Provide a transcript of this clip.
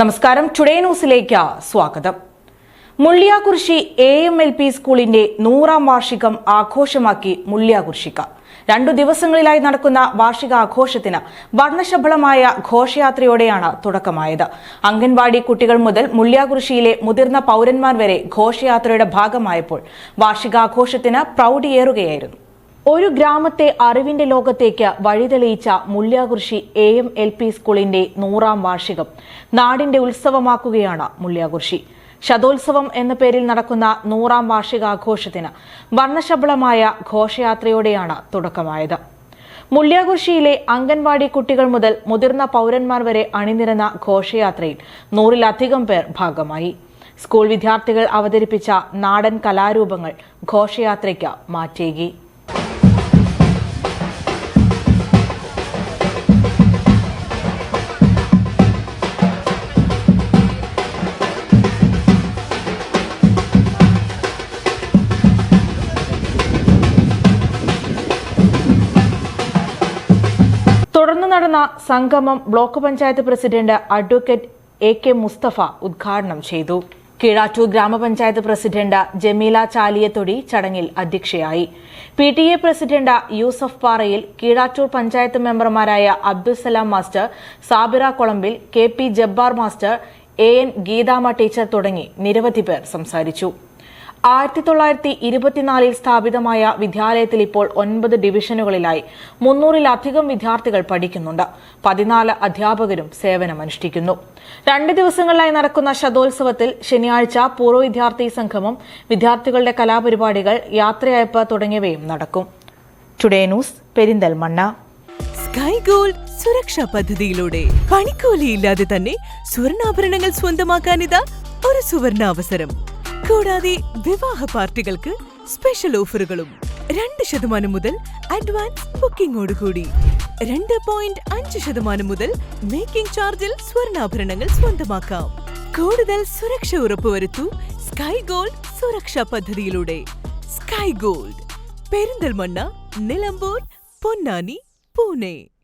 നമസ്കാരം. ടുഡേ ന്യൂസിലേക്ക് സ്വാഗതം. മുള്ളിയാകുറിശി AMLP സ്കൂളിന്റെ 100ാം വാർഷികം ആഘോഷമാക്കി മുള്ളിയാകുറിശിക്കാർ. 2 ദിവസങ്ങളിലായി നടക്കുന്ന വാർഷികാഘോഷത്തിന് വർണ്ണശബളമായ ഘോഷയാത്രയോടെയാണ് തുടക്കമായത്. അംഗൻവാടി കുട്ടികൾ മുതൽ മുള്ളിയാകുറിശിയിലെ മുതിർന്ന പൌരന്മാർ വരെ ഘോഷയാത്രയുടെ ഭാഗമായപ്പോൾ വാർഷികാഘോഷത്തിന് പ്രൗഢിയേറുകയായിരുന്നു. ഒരു ഗ്രാമത്തെ അറിവിന്റെ ലോകത്തേക്ക് വഴിതെളിയിച്ച മുള്ളിയാകുറിശി AMLP സ്കൂളിന്റെ 100ാം വാർഷികം നാടിന്റെ ഉത്സവമാക്കുകയാണ് മുള്ളിയാകുറിശി. ശതോത്സവം എന്ന പേരിൽ നടക്കുന്ന 100ാം വാർഷികാഘോഷത്തിന് വർണ്ണശബളമായ ഘോഷയാത്രയോടെയാണ് തുടക്കമായത്. മുള്ളിയാകുറിശിയിലെ അംഗൻവാടി കുട്ടികൾ മുതൽ മുതിർന്ന പൌരന്മാർ വരെ അണിനിരന്ന ഘോഷയാത്രയിൽ 100-ലധികം പേർ ഭാഗമായി. സ്കൂൾ വിദ്യാർത്ഥികൾ അവതരിപ്പിച്ച നാടൻ കലാരൂപങ്ങൾ ഘോഷയാത്രയ്ക്ക് മാറ്റേകി. തുടർന്ന് നടന്ന സംഗമം block panchayat president advocate AK Mustafa ഉദ്ഘാടനം ചെയ്തു. കീഴാറ്റൂർ ഗ്രാമപഞ്ചായത്ത് പ്രസിഡന്റ് ജമീല ചാലിയത്തൊടി ചടങ്ങിൽ അധ്യക്ഷയായി. PTA പ്രസിഡന്റ് യൂസഫ് പാറയിൽ, കീഴാറ്റൂർ പഞ്ചായത്ത് മെമ്പർമാരായ Abdulsalam master, Sabira Kolambil, KP Jabbar master, AN Geethama teacher തുടങ്ങി നിരവധി പേർ സംസാരിച്ചു. 1924 സ്ഥാപിതമായ വിദ്യാലയത്തിൽ ഇപ്പോൾ 9 ഡിവിഷനുകളിലായി 300-ലധികം വിദ്യാർത്ഥികൾ പഠിക്കുന്നുണ്ട്. 14 അധ്യാപകരും സേവനമനുഷ്ഠിക്കുന്നു. 2 ദിവസങ്ങളിലായി നടക്കുന്ന ശതോത്സവത്തിൽ ശനിയാഴ്ച പൂർവ്വ വിദ്യാർത്ഥി സംഗമം, വിദ്യാർത്ഥികളുടെ കലാപരിപാടികൾ, യാത്രയയപ്പ് തുടങ്ങിയവയും നടക്കും. Today news, Perinthalmanna. Sky gold സുരക്ഷാ പദ്ധതിയിലൂടെ പണിക്കൂലിയില്ലാതെ തന്നെ സ്വർണ്ണാഭരണങ്ങൾ സ്വന്തമാക്കാനിതാ ഒരു സുവർണാവസരം. കൂടാതെ വിവാഹ പാർട്ടികൾക്ക് സ്പെഷ്യൽ ഓഫറുകളും. 2% മുതൽ അഡ്വാൻസ് ബുക്കിംഗോടുകൂടി 2.5% മുതൽ മേക്കിംഗ് ചാർജിൽ സ്വർണ്ണാഭരണങ്ങൾ സ്വന്തമാക്കാം. കൂടുതൽ സുരക്ഷ ഉറപ്പുവരുത്തൂ സ്കൈ ഗോൾഡ് സുരക്ഷാ പദ്ധതിയിലൂടെ. Sky gold, Perinthalmanna, Nilambur, Ponnani, Pune.